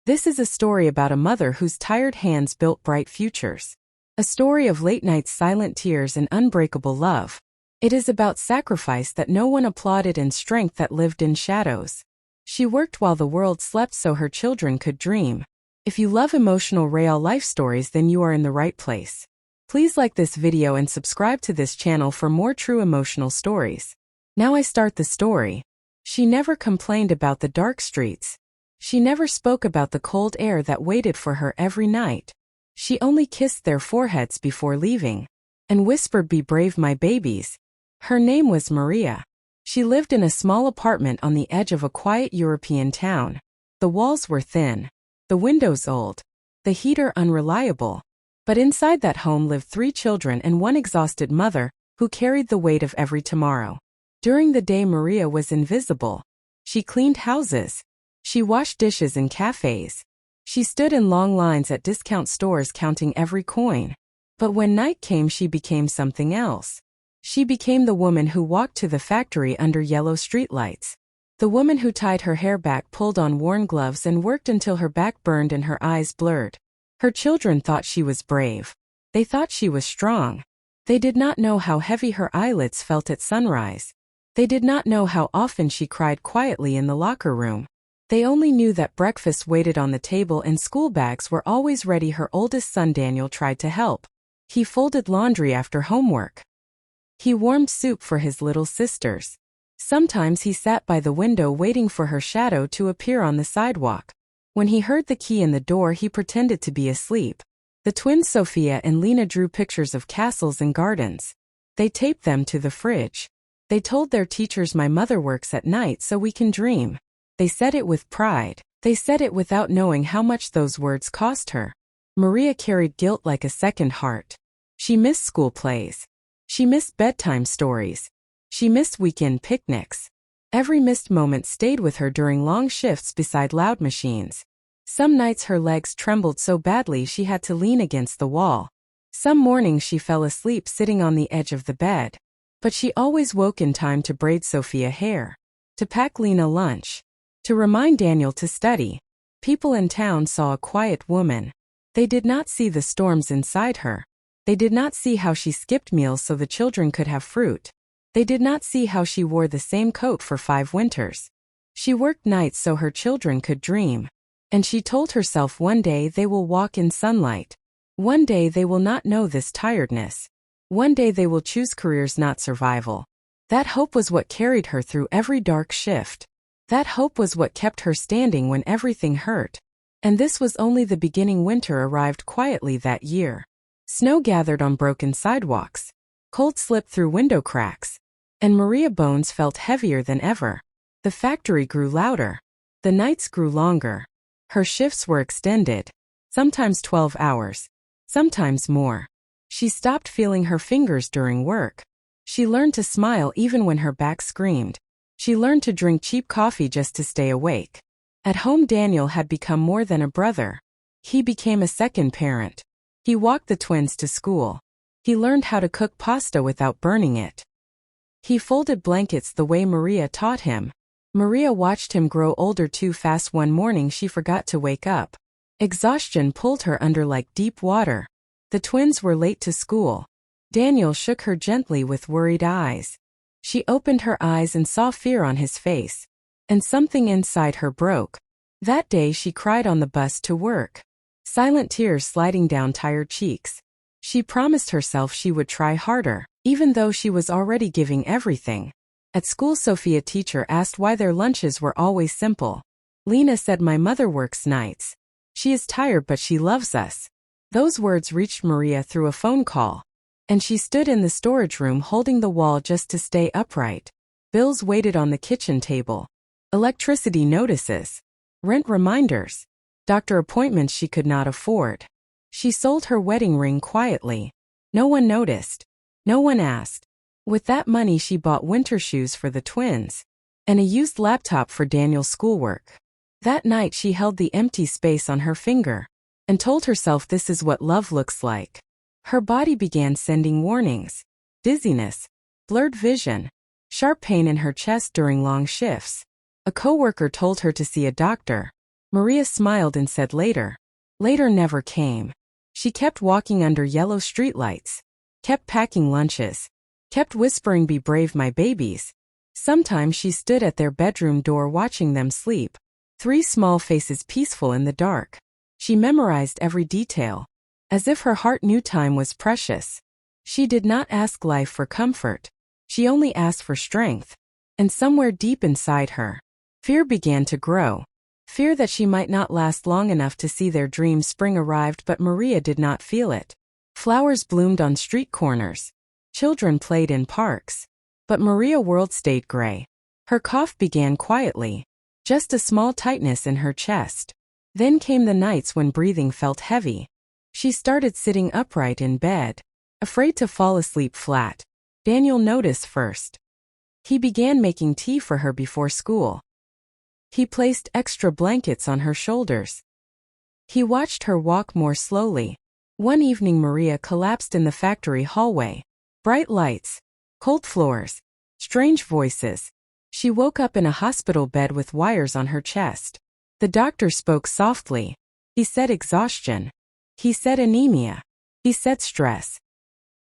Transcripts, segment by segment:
This is a story about a mother whose tired hands built bright futures. A story of late nights, silent tears, and unbreakable love. It is about sacrifice that no one applauded and strength that lived in shadows. She worked while the world slept so her children could dream. If you love emotional real life stories, then you are in the right place. Please like this video and subscribe to this channel for more true emotional stories. Now I start the story. She never complained about the dark streets. She never spoke about the cold air that waited for her every night. She only kissed their foreheads before leaving, and whispered, "Be brave, my babies." Her name was Maria. She lived in a small apartment on the edge of a quiet European town. The walls were thin, the windows old, the heater unreliable. But inside that home lived 3 children and one exhausted mother, who carried the weight of every tomorrow. During the day, Maria was invisible. She cleaned houses. She washed dishes in cafes. She stood in long lines at discount stores counting every coin. But when night came, she became something else. She became the woman who walked to the factory under yellow streetlights. The woman who tied her hair back, pulled on worn gloves, and worked until her back burned and her eyes blurred. Her children thought she was brave. They thought she was strong. They did not know how heavy her eyelids felt at sunrise. They did not know how often she cried quietly in the locker room. They only knew that breakfast waited on the table and school bags were always ready. Her oldest son Daniel tried to help. He folded laundry after homework. He warmed soup for his little sisters. Sometimes he sat by the window waiting for her shadow to appear on the sidewalk. When he heard the key in the door, he pretended to be asleep. The twins Sophia and Lena drew pictures of castles and gardens. They taped them to the fridge. They told their teachers, "My mother works at night so we can dream." They said it with pride. They said it without knowing how much those words cost her. Maria carried guilt like a second heart. She missed school plays. She missed bedtime stories. She missed weekend picnics. Every missed moment stayed with her during long shifts beside loud machines. Some nights her legs trembled so badly she had to lean against the wall. Some mornings she fell asleep sitting on the edge of the bed. But she always woke in time to braid Sophia hair, to pack Lena lunch, to remind Daniel to study. People in town saw a quiet woman. They did not see the storms inside her. They did not see how she skipped meals so the children could have fruit. They did not see how she wore the same coat for 5 winters. She worked nights so her children could dream. And she told herself, one day they will walk in sunlight. One day they will not know this tiredness. One day they will choose careers, not survival. That hope was what carried her through every dark shift. That hope was what kept her standing when everything hurt. And this was only the beginning. Winter arrived quietly that year. Snow gathered on broken sidewalks. Cold slipped through window cracks. And Maria's bones felt heavier than ever. The factory grew louder. The nights grew longer. Her shifts were extended. Sometimes 12 hours. Sometimes more. She stopped feeling her fingers during work. She learned to smile even when her back screamed. She learned to drink cheap coffee just to stay awake. At home, Daniel had become more than a brother. He became a second parent. He walked the twins to school. He learned how to cook pasta without burning it. He folded blankets the way Maria taught him. Maria watched him grow older too fast. One morning she forgot to wake up. Exhaustion pulled her under like deep water. The twins were late to school. Daniel shook her gently with worried eyes. She opened her eyes and saw fear on his face. And something inside her broke. That day she cried on the bus to work. Silent tears sliding down tired cheeks. She promised herself she would try harder, even though she was already giving everything. At school, Sophia teacher asked why their lunches were always simple. Lena said, "My mother works nights. She is tired but she loves us." Those words reached Maria through a phone call. And she stood in the storage room holding the wall just to stay upright. Bills waited on the kitchen table. Electricity notices. Rent reminders. Doctor appointments she could not afford. She sold her wedding ring quietly. No one noticed. No one asked. With that money she bought winter shoes for the twins. And a used laptop for Daniel's schoolwork. That night she held the empty space on her finger. And told herself, this is what love looks like. Her body began sending warnings. Dizziness. Blurred vision. Sharp pain in her chest during long shifts. A coworker told her to see a doctor. Maria smiled and said later. Later never came. She kept walking under yellow streetlights, kept packing lunches, kept whispering, "Be brave, my babies." Sometimes she stood at their bedroom door watching them sleep. 3 small faces peaceful in the dark. She memorized every detail, as if her heart knew time was precious. She did not ask life for comfort. She only asked for strength. And somewhere deep inside her, fear began to grow. Fear that she might not last long enough to see their dreams. Spring arrived, but Maria did not feel it. Flowers bloomed on street corners. Children played in parks. But Maria's world stayed gray. Her cough began quietly, just a small tightness in her chest. Then came the nights when breathing felt heavy. She started sitting upright in bed, afraid to fall asleep flat. Daniel noticed first. He began making tea for her before school. He placed extra blankets on her shoulders. He watched her walk more slowly. One evening Maria collapsed in the factory hallway. Bright lights, cold floors, strange voices. She woke up in a hospital bed with wires on her chest. The doctor spoke softly. He said exhaustion. He said anemia. He said stress.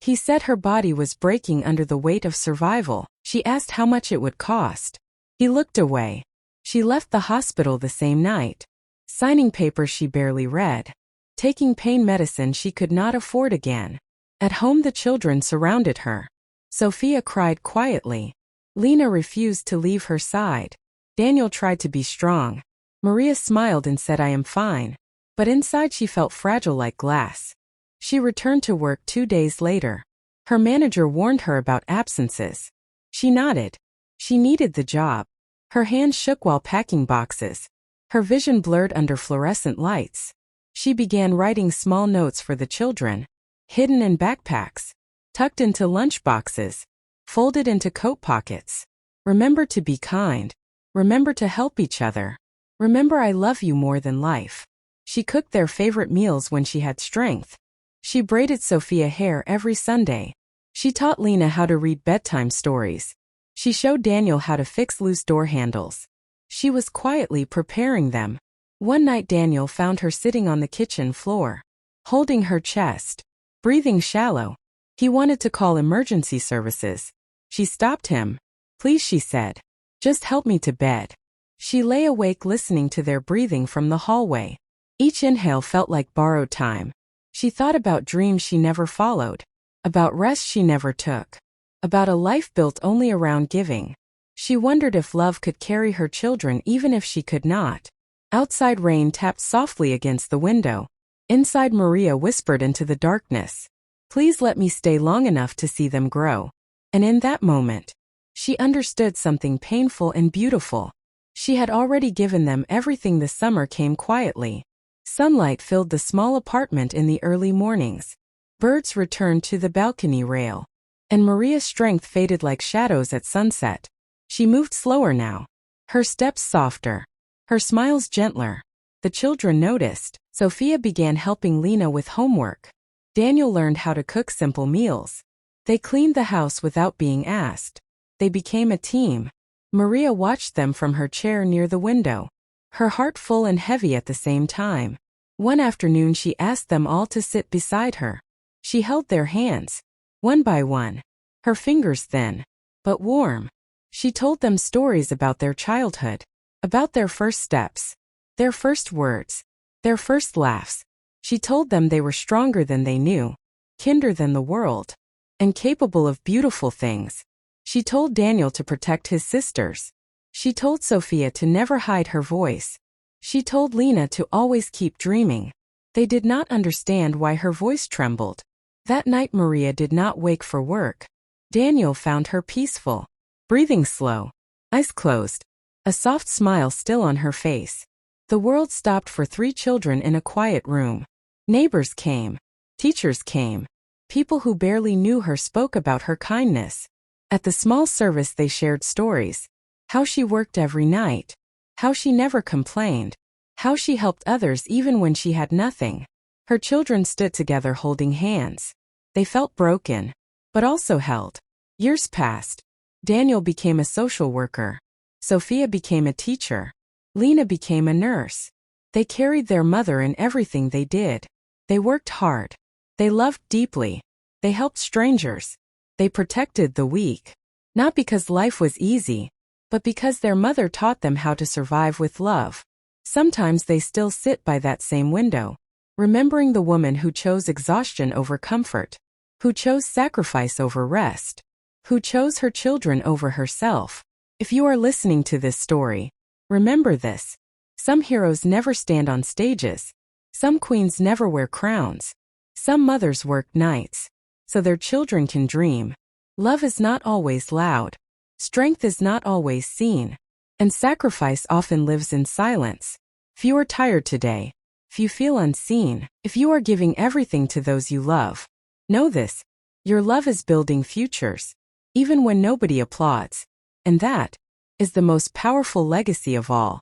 He said her body was breaking under the weight of survival. She asked how much it would cost. He looked away. She left the hospital the same night, signing papers she barely read, taking pain medicine she could not afford again. At home the children surrounded her. Sophia cried quietly. Lena refused to leave her side. Daniel tried to be strong. Maria smiled and said, "I am fine." But inside she felt fragile like glass. She returned to work 2 days later. Her manager warned her about absences. She nodded. She needed the job. Her hands shook while packing boxes. Her vision blurred under fluorescent lights. She began writing small notes for the children, hidden in backpacks, tucked into lunch boxes, folded into coat pockets. Remember to be kind. Remember to help each other. Remember I love you more than life. She cooked their favorite meals when she had strength. She braided Sophia's hair every Sunday. She taught Lena how to read bedtime stories. She showed Daniel how to fix loose door handles. She was quietly preparing them. One night Daniel found her sitting on the kitchen floor, holding her chest, breathing shallow. He wanted to call emergency services. She stopped him. "Please," she said. "Just help me to bed." She lay awake listening to their breathing from the hallway. Each inhale felt like borrowed time. She thought about dreams she never followed, about rest she never took, about a life built only around giving. She wondered if love could carry her children even if she could not. Outside rain tapped softly against the window. Inside Maria whispered into the darkness, "Please let me stay long enough to see them grow." And in that moment, she understood something painful and beautiful. She had already given them everything. The summer came quietly. Sunlight filled the small apartment in the early mornings. Birds returned to the balcony rail. And Maria's strength faded like shadows at sunset. She moved slower now, her steps softer, her smiles gentler. The children noticed. Sophia began helping Lena with homework. Daniel learned how to cook simple meals. They cleaned the house without being asked. They became a team. Maria watched them from her chair near the window, her heart full and heavy at the same time. One afternoon she asked them all to sit beside her. She held their hands, one by one, her fingers thin, but warm. She told them stories about their childhood, about their first steps, their first words, their first laughs. She told them they were stronger than they knew, kinder than the world, and capable of beautiful things. She told Daniel to protect his sisters. She told Sophia to never hide her voice. She told Lena to always keep dreaming. They did not understand why her voice trembled. That night Maria did not wake for work. Daniel found her peaceful, breathing slow, eyes closed, a soft smile still on her face. The world stopped for 3 children in a quiet room. Neighbors came. Teachers came. People who barely knew her spoke about her kindness. At the small service they shared stories. How she worked every night. How she never complained. How she helped others even when she had nothing. Her children stood together holding hands. They felt broken, but also held. Years passed. Daniel became a social worker. Sophia became a teacher. Lena became a nurse. They carried their mother in everything they did. They worked hard. They loved deeply. They helped strangers. They protected the weak. Not because life was easy, but because their mother taught them how to survive with love. Sometimes they still sit by that same window, remembering the woman who chose exhaustion over comfort, who chose sacrifice over rest, who chose her children over herself. If you are listening to this story, remember this. Some heroes never stand on stages. Some queens never wear crowns. Some mothers work nights, so their children can dream. Love is not always loud. Strength is not always seen. And sacrifice often lives in silence. If you are tired today, if you feel unseen, if you are giving everything to those you love, know this. Your love is building futures, even when nobody applauds. And that is the most powerful legacy of all.